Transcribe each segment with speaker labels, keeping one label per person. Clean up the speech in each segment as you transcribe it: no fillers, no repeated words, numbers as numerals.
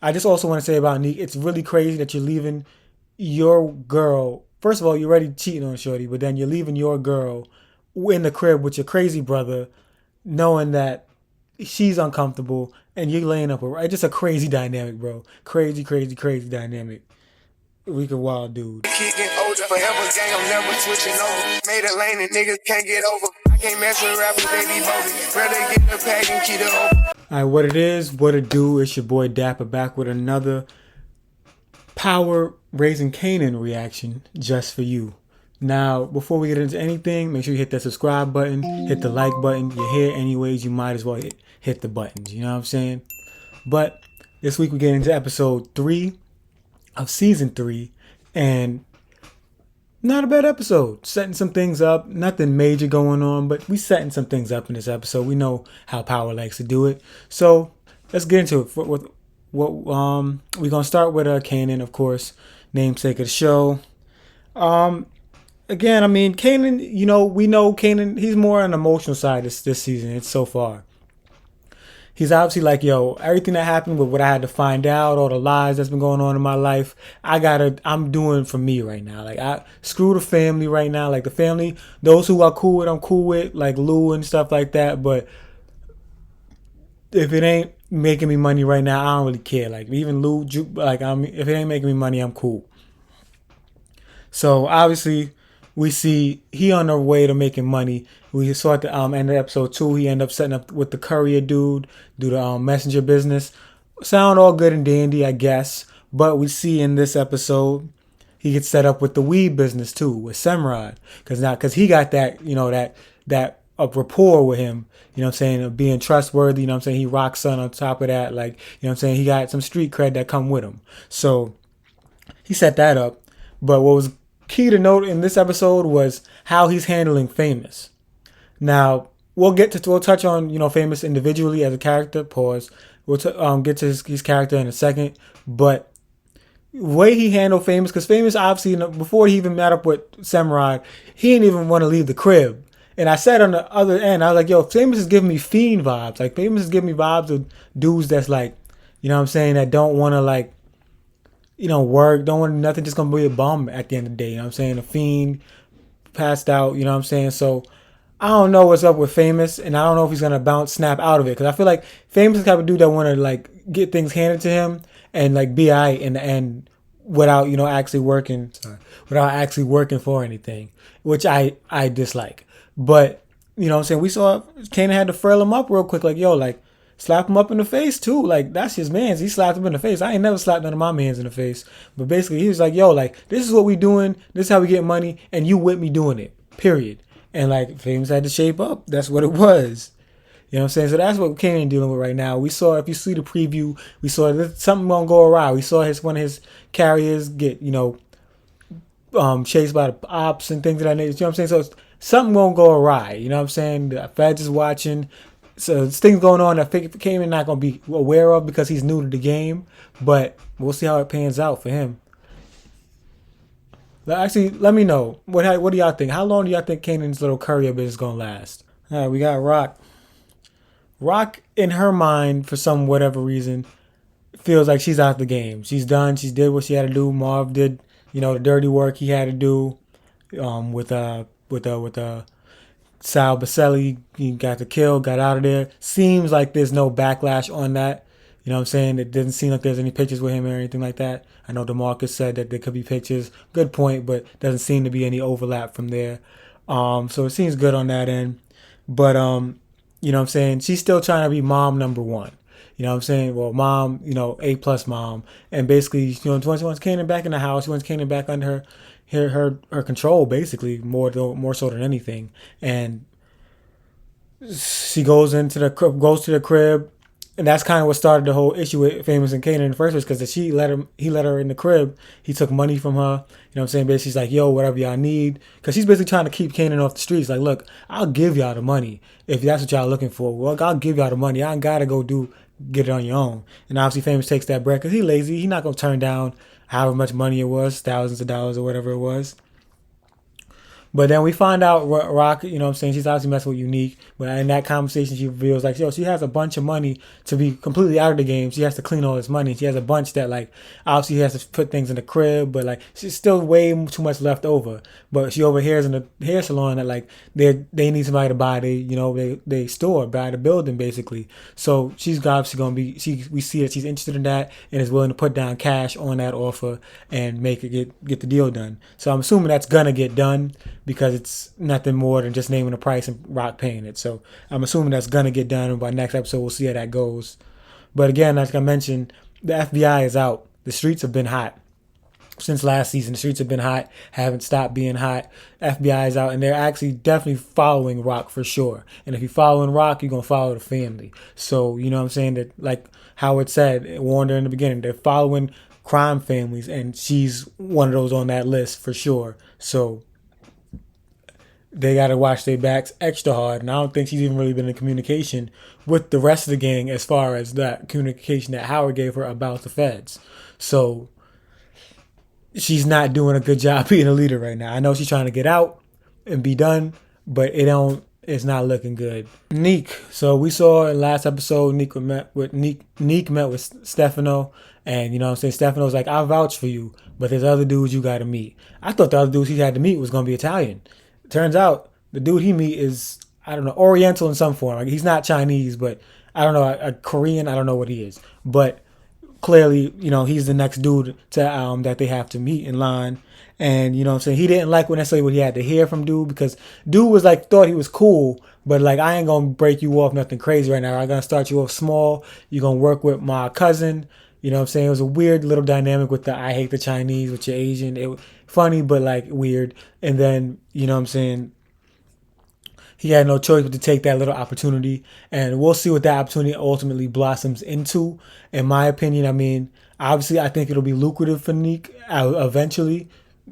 Speaker 1: I just also want to say about Neek, it's really crazy that you're leaving your girl. First of all, you're already cheating on Shorty, but then you're leaving your girl in the crib with your crazy brother, knowing that she's uncomfortable and you're laying up with her. It's just a crazy dynamic, bro. Crazy, crazy, crazy dynamic. We could wild dude.
Speaker 2: Kicking older forever, gang, I'm never switching over. Made a lane and niggas can't get over. I can't mess with rappers, they be bogus. Rather get the pack and keep it open.
Speaker 1: Alright, what it is, what it do, it's your boy Dapper back with another power raising Kanan reaction just for you. Now, before we get into anything, make sure you hit that subscribe button, hit the like button. You're here anyways, you might as well hit the buttons, you know what I'm saying? But this week we get into episode 3 of season 3, and not a bad episode. Setting some things up, nothing major going on, but we setting some things up in this episode. We know how Power likes to do it. So let's get into it. We're gonna start with Kanan, of course, namesake of the show. Again, I mean, Kanan, we know Kanan, he's more on the emotional side this season. It's so far. He's obviously like, yo, everything that happened with what I had to find out, all the lies that's been going on in my life, I'm doing for me right now. Like, I screw the family right now. Like, the family, those who are cool with, I'm cool with, like Lou and stuff like that. But if it ain't making me money right now, I don't really care. Like, even Lou, like, if it ain't making me money, I'm cool. So obviously, we see he on the way to making money. We saw at the end of episode 2, he ended up setting up with the courier dude, do the messenger business. Sound all good and dandy, I guess. But we see in this episode, he gets set up with the weed business too, with Semrod. Because he got that, that rapport with him, you know what I'm saying, of being trustworthy, you know what I'm saying, he rocks son on top of that, like, you know what I'm saying, he got some street cred that come with him. So he set that up. But what was key to note in this episode was how he's handling Famous. Now we'll touch on Famous individually as a character. Pause. We'll get to his character in a second, but the way he handled Famous, because Famous obviously before he even met up with Semrod, he didn't even want to leave the crib. And I said on the other end, I was like, yo, Famous is giving me fiend vibes. Like, Famous is giving me vibes of dudes that's like, you know what I'm saying, that don't want to like, work, don't want nothing, just gonna be a bum at the end of the day, you know what I'm saying? A fiend, passed out, you know what I'm saying? So I don't know what's up with Famous, and I don't know if he's gonna snap out of it, because I feel like Famous is the type of dude that want to like get things handed to him and like be alright in the end without actually working for anything, which I dislike. But you know what I'm saying, we saw Kanan had to frill him up real quick, like, yo, like, slap him up in the face too. Like, that's his mans. He slapped him in the face. I ain't never slapped none of my mans in the face. But basically, he was like, yo, like, this is what we doing. This is how we get money. And you with me doing it. Period. And like, Famous had to shape up. That's what it was. You know what I'm saying? So that's what Kanan dealing with right now. We saw, if you see the preview, we saw something gonna go awry. We saw one of his carriers get, chased by the ops and things of that nature. You know what I'm saying? So something gonna go awry. You know what I'm saying? The feds is watching. So there's things going on that Kanan not going to be aware of because he's new to the game. But we'll see how it pans out for him. Actually, let me know. What do y'all think? How long do y'all think Kanan's little courier business is going to last? All right, we got Rock. Rock, in her mind, for some whatever reason, feels like she's out the game. She's done. She did what she had to do. Marv did, the dirty work he had to do with Sal Baselli. He got the kill, got out of there. Seems like there's no backlash on that. You know what I'm saying? It doesn't seem like there's any pictures with him or anything like that. I know DeMarcus said that there could be pictures. Good point, but doesn't seem to be any overlap from there. So it seems good on that end. But, you know what I'm saying? She's still trying to be mom number one. You know what I'm saying? Well, mom, A+ mom. And basically, she wants Kanan back in the house. She wants Kanan back under her control, basically, more so than anything. And she goes to the crib, and that's kind of what started the whole issue with Famous and Kanan in the first place, because he let her in the crib. He took money from her. You know what I'm saying? Basically, she's like, yo, whatever y'all need, because she's basically trying to keep Kanan off the streets. Like, look, I'll give y'all the money if that's what y'all looking for. Well, I'll give y'all the money. I ain't gotta go get it on your own. And obviously, Famous takes that bread because he's lazy. He's not gonna turn down however much money it was, thousands of dollars or whatever it was. But then we find out Rock, you know what I'm saying, she's obviously messing with Unique. But in that conversation, she reveals, like, yo, she has a bunch of money to be completely out of the game. She has to clean all this money. She has a bunch that, like, obviously has to put things in the crib, but, like, she's still way too much left over. But she overhears in the hair salon that, like, they need somebody to buy they store, buy the building, basically. So she's obviously going to be, we see that she's interested in that and is willing to put down cash on that offer and make it get the deal done. So I'm assuming that's going to get done, because it's nothing more than just naming the price and Rock paying it. So I'm assuming that's going to get done, and by next episode we'll see how that goes. But again, like I mentioned, the FBI is out. The streets have been hot. Since last season, the streets have been hot, haven't stopped being hot. FBI is out, and they're actually definitely following Rock for sure. And if you're following Rock, you're going to follow the family. So, you know what I'm saying? That, like Howard said, warned her in the beginning, they're following crime families, and she's one of those on that list for sure. So they got to watch their backs extra hard. And I don't think she's even really been in communication with the rest of the gang as far as that communication that Howard gave her about the feds. So she's not doing a good job being a leader right now. I know she's trying to get out and be done, but it's not looking good. Neek. So we saw in last episode, Neek met with Stefano, and you know what I'm saying, Stefano's like, I vouch for you, but there's other dudes you gotta meet. I thought the other dudes he had to meet was gonna be Italian. Turns out the dude he meet is, I don't know, Oriental in some form. Like, he's not Chinese, but I don't know, a Korean, I don't know what he is. But clearly, you know, he's the next dude to that they have to meet in line. And, you know what I'm saying, he didn't like necessarily what he had to hear from dude, because dude was like, thought he was cool, but like, I ain't gonna break you off nothing crazy right now. I'm gonna start you off small. You're gonna work with my cousin. You know what I'm saying? It was a weird little dynamic with the I hate the Chinese with your Asian. It was funny, but like weird. And then, you know what I'm saying, he had no choice but to take that little opportunity. And we'll see what that opportunity ultimately blossoms into. In my opinion, I mean, obviously I think it'll be lucrative for Neek eventually,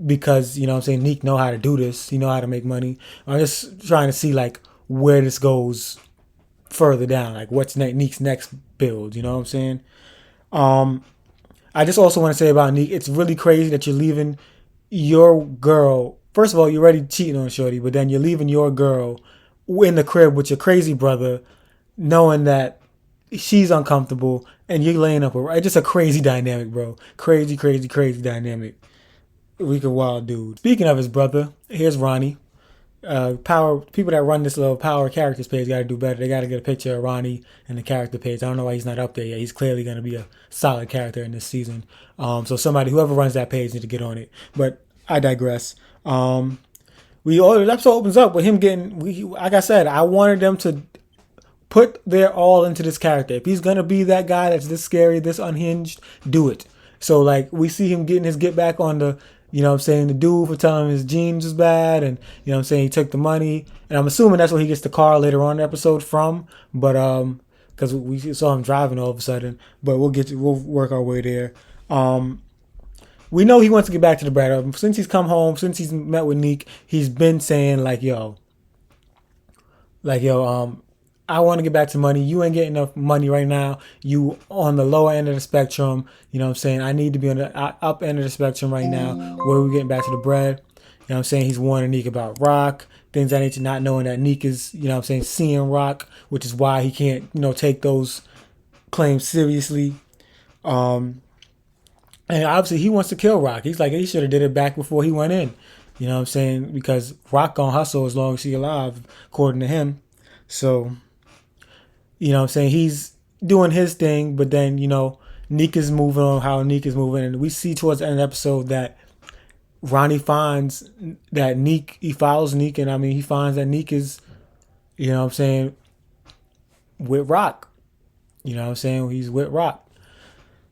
Speaker 1: because, you know what I'm saying, Neek know how to do this. He know how to make money. I'm just trying to see like where this goes further down. Like what's Neek's next build, you know what I'm saying? I just also want to say about Neek, it's really crazy that you're leaving your girl. First of all, you're already cheating on Shorty, but then you're leaving your girl in the crib with your crazy brother, knowing that she's uncomfortable, and you're laying up with her. It's just a crazy dynamic, bro. Crazy, crazy, crazy dynamic. Wicked wild dude. Speaking of his brother, here's Ronnie. Power people that run this little power characters page got to do better. They got to get a picture of Ronnie and the character page. I don't know why he's not up there yet. He's clearly going to be a solid character in this season. So whoever runs that page, needs to get on it. But I digress. The episode opens up with him getting. Like I said, I wanted them to put their all into this character. If he's gonna be that guy that's this scary, this unhinged, do it. So like we see him getting his get back on the. You know what I'm saying? The dude for telling him his jeans was bad, and you know what I'm saying, he took the money. And I'm assuming that's where he gets the car later on in the episode from. But because we saw him driving all of a sudden. But we'll work our way there. We know he wants to get back to the bread. Since he's come home, since he's met with Neek, he's been saying like, yo, I want to get back to money. You ain't getting enough money right now. You on the lower end of the spectrum. You know what I'm saying? I need to be on the up end of the spectrum right now, where we're getting back to the bread. You know what I'm saying? He's warning Neek about Rock. Things I need to not knowing that Neek is, you know what I'm saying, seeing Rock, which is why he can't, you know, take those claims seriously. And obviously he wants to kill Rock. He's like, he should have did it back before he went in. You know what I'm saying? Because Rock gonna hustle as long as he's alive, according to him. So, you know what I'm saying, he's doing his thing, but then, you know, Neek is moving on how Neek is moving. And we see towards the end of the episode that Ronnie finds that he follows Neek, and I mean, he finds that Neek is, you know what I'm saying, with Rock. You know what I'm saying? He's with Rock.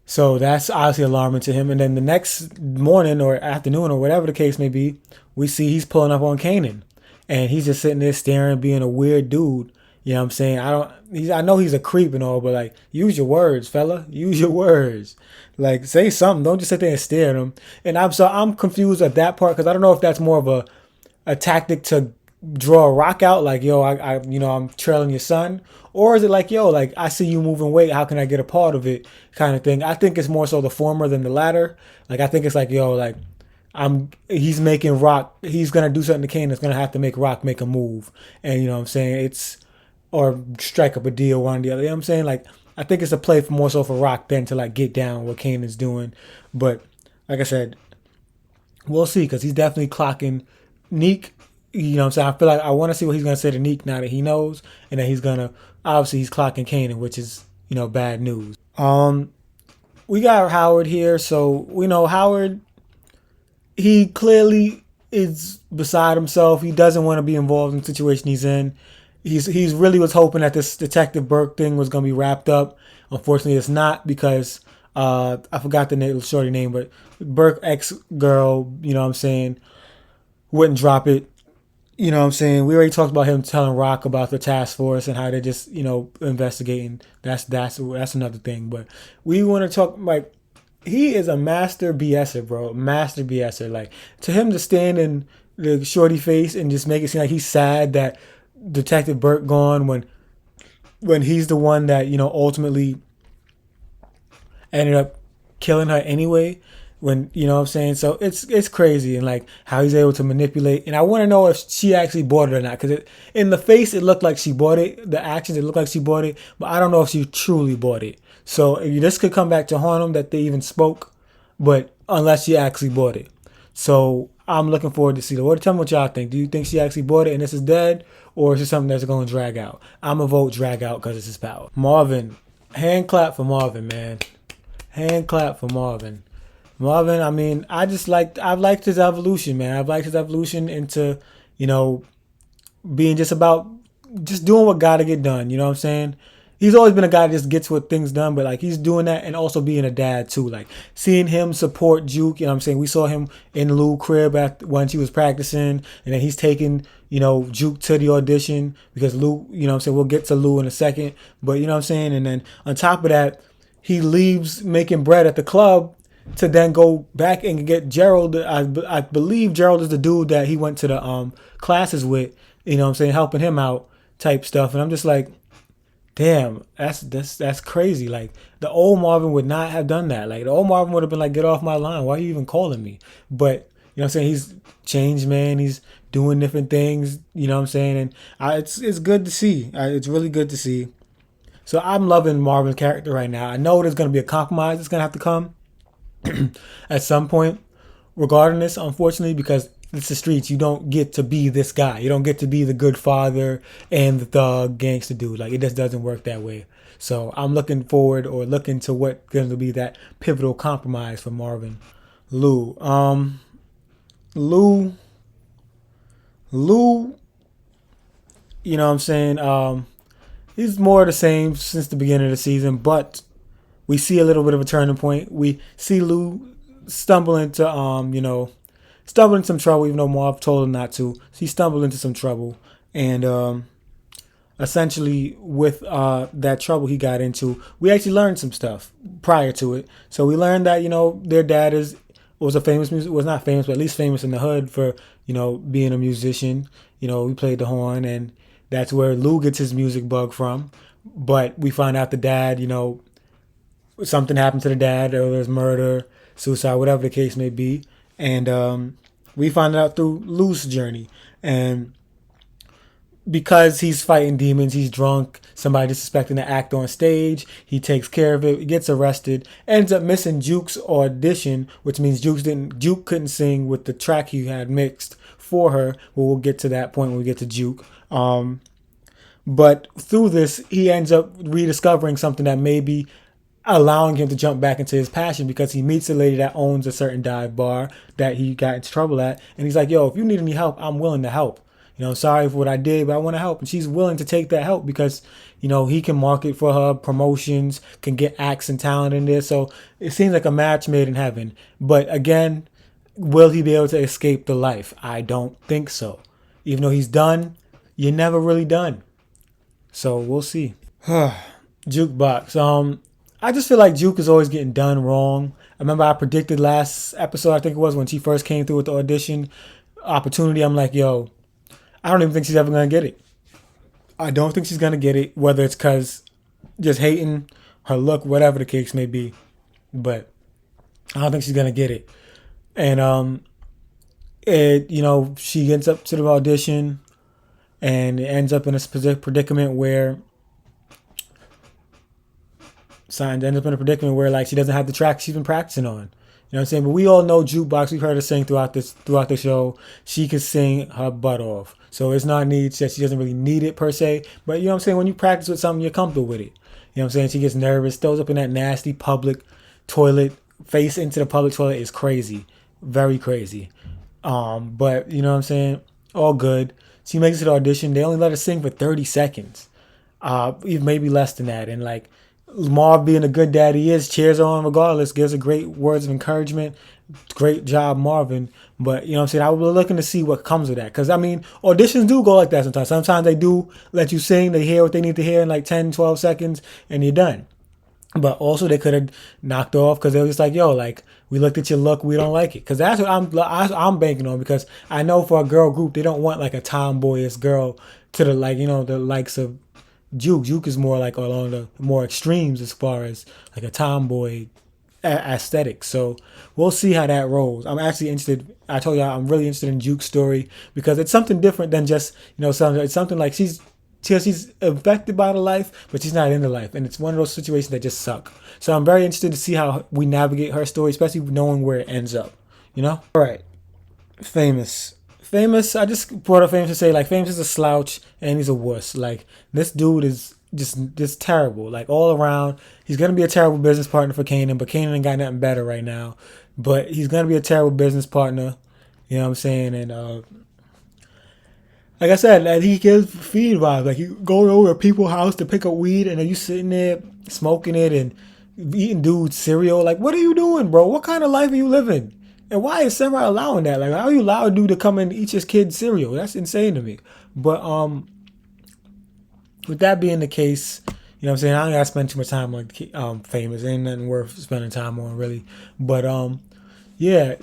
Speaker 1: So that's obviously alarming to him. And then the next morning or afternoon or whatever the case may be, we see he's pulling up on Kanan. And he's just sitting there staring, being a weird dude. You know what I'm saying? I know he's a creep and all, but like, use your words, fella. Use your words. Like, say something. Don't just sit there and stare at him. And I'm confused at that part, because I don't know if that's more of a tactic to draw a Rock out, like, yo, I'm trailing your son, or is it like, yo, like, I see you moving weight, how can I get a part of it, kind of thing. I think it's more so the former than the latter. Like, I think it's like, yo, like, he's making Rock. He's gonna do something to Kane that's gonna have to make Rock make a move, and you know what I'm saying, it's or strike up a deal one or the other. You know what I'm saying? Like, I think it's a play for more so for Rock than to like get down what Kane is doing. But like I said, we'll see because he's definitely clocking Neek. You know what I'm saying? I feel like I want to see what he's gonna say to Neek now that he knows, and then he's gonna obviously he's clocking Kanan, which is bad news. We got Howard here, so we know Howard. He clearly is beside himself. He doesn't want to be involved in the situation he's in. He's really was hoping that this Detective Burke thing was gonna be wrapped up. Unfortunately, it's not because I forgot the name, shorty name, but Burke ex girl, you know what I'm saying, wouldn't drop it. You know what I'm saying? We already talked about him telling Rock about the task force and how they're just, investigating. That's another thing. But we want to talk, like, he is a master BSer, bro. Master BSer. Like, to him to stand in the shorty face and just make it seem like he's sad that Detective Burke gone when he's the one that, ultimately ended up killing her anyway. When you know what I'm saying, so it's crazy, and like how he's able to manipulate. And I want to know if she actually bought it or not, because in the face it looked like she bought it. The actions, it looked like she bought it, but I don't know if she truly bought it. So this could come back to haunt him that they even spoke, but unless she actually bought it. So I'm looking forward to see that. Tell me what y'all think. Do you think she actually bought it and this is dead, or is it something that's going to drag out? I'm gonna vote drag out because it's his power. Marvin, hand clap for Marvin, man. Hand clap for Marvin. Marvin, I mean, I've liked his evolution, man. I've liked his evolution into, being just doing what gotta get done. You know what I'm saying? He's always been a guy that just gets what things done, but like he's doing that and also being a dad too. Like seeing him support Juke, you know what I'm saying? We saw him in Lou crib when she was practicing, and then he's taking, Juke to the audition because Lou, you know what I'm saying? We'll get to Lou in a second, but you know what I'm saying? And then on top of that, he leaves making bread at the club to then go back and get Gerald. I believe Gerald is the dude that he went to the classes with, you know what I'm saying, helping him out type stuff. And I'm just like, damn, that's crazy. Like the old Marvin would not have done that. Like the old Marvin would have been like, get off my line. Why are you even calling me? But you know what I'm saying, he's changed, man. He's doing different things, you know what I'm saying? And it's good to see. It's really good to see. So I'm loving Marvin's character right now. I know there's going to be a compromise that's going to have to come at some point regarding this, unfortunately, because it's the streets. You don't get to be this guy. You don't get to be the good father and the thug gangster dude. Like, it just doesn't work that way. So I'm looking to what's going to be that pivotal compromise for Marvin. Lou, you know what I'm saying, he's more of the same since the beginning of the season, but we see a little bit of a turning point. We see Lou stumble into some trouble, even though Marv told him not to. So he stumbled into some trouble, and essentially with that trouble he got into, we actually learned some stuff prior to it. So we learned that their dad was not famous, but at least famous in the hood for being a musician. He played the horn, and that's where Lou gets his music bug from. But we find out the dad, something happened to the dad, or there's murder, suicide, whatever the case may be. And we find out through Lou's journey. And because he's fighting demons, he's drunk, somebody disrespecting the actor on stage, he takes care of it, he gets arrested, ends up missing Juke's audition, which means Juke couldn't sing with the track he had mixed for her. Well, we'll get to that point when we get to Juke. But through this, he ends up rediscovering something that may be allowing him to jump back into his passion, because he meets a lady that owns a certain dive bar that he got into trouble at. And he's like, yo, if you need any help, I'm willing to help. Sorry for what I did, but I want to help. And she's willing to take that help because, he can market for her, promotions, can get acts and talent in there. So it seems like a match made in heaven. But again, will he be able to escape the life? I don't think so. Even though he's done, you're never really done. So we'll see. Jukebox. I just feel like Juke is always getting done wrong. I remember I predicted last episode, I think it was, when she first came through with the audition opportunity. I'm like, yo, I don't even think she's ever going to get it. I don't think she's going to get it, whether it's because just hating her look, whatever the case may be. But I don't think she's going to get it. And you know, she gets up to the audition and it ends up in a predicament where like she doesn't have the track she's been practicing on. You know what I'm saying? But we all know Jukebox. We've heard her sing throughout the show. She can sing her butt off. So it's not need that she doesn't really need it per se. But you know what I'm saying? When you practice with something, you're comfortable with it. You know what I'm saying? She gets nervous, throws up in that nasty public toilet, face into the public toilet is crazy. Very crazy. But you know what I'm saying? All good. She makes it to the audition. They only let her sing for 30 seconds. Maybe less than that. And like Marv being a good dad he is, cheers on regardless, gives her great words of encouragement. Great job, Marvin. But you know what I'm saying? I was looking to see what comes of that. Because I mean, auditions do go like that sometimes. Sometimes they do let you sing, they hear what they need to hear in like 10, 12 seconds, and you're done. But also they could have knocked off because they were just like, yo, like we looked at your look, we don't like it. Because that's what I'm banking on, because I know for a girl group they don't want like a tomboyish girl to the like, you know, the likes of Juke. Juke is more like along the more extremes as far as like a tomboy aesthetic. So we'll see how that rolls. I'm actually interested. I told y'all I'm really interested in Juke's story because it's something different than just, you know, something. It's something like she's affected by the life, but she's not in the life, and it's one of those situations that just suck. So I'm very interested to see how we navigate her story, especially knowing where it ends up. You know. All right. Famous. I just brought up Famous to say like Famous is a slouch and he's a wuss. Like this dude is just terrible. Like all around, he's gonna be a terrible business partner for Kanan, but Kanan ain't got nothing better right now. But he's gonna be a terrible business partner. You know what I'm saying? And like I said, like he gives feed vibes. Like you going over to people's house to pick up weed, and then you sitting there smoking it and eating dude's cereal. Like, what are you doing, bro? What kind of life are you living? And why is Samurai allowing that? Like, how are you allowing dude to come and eat his kid's cereal? That's insane to me. But with that being the case, you know what I'm saying? I don't gotta spend too much time on Famous. Ain't nothing worth spending time on really. But yeah,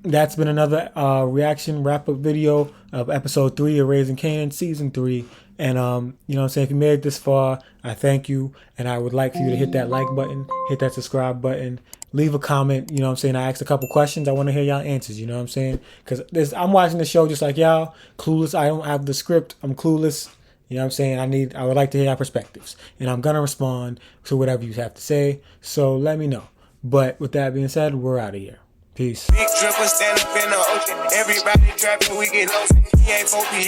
Speaker 1: that's been another reaction wrap up video of episode 3 of Raising Kanan season 3. And you know what I'm saying, if you made it this far, I thank you, and I would like for you to hit that like button, hit that subscribe button, leave a comment. You know what I'm saying, I asked a couple questions, I want to hear y'all answers. You know what I'm saying, because I'm watching the show just like y'all, clueless. I don't have the script, I'm clueless. You know what I'm saying, I would like to hear your perspectives, and I'm gonna respond to whatever you have to say, so let me know. But with that being said, we're out of here. Peace.
Speaker 2: Big dripper stand up in the ocean. Everybody trapping, we get lost. He ain't focused.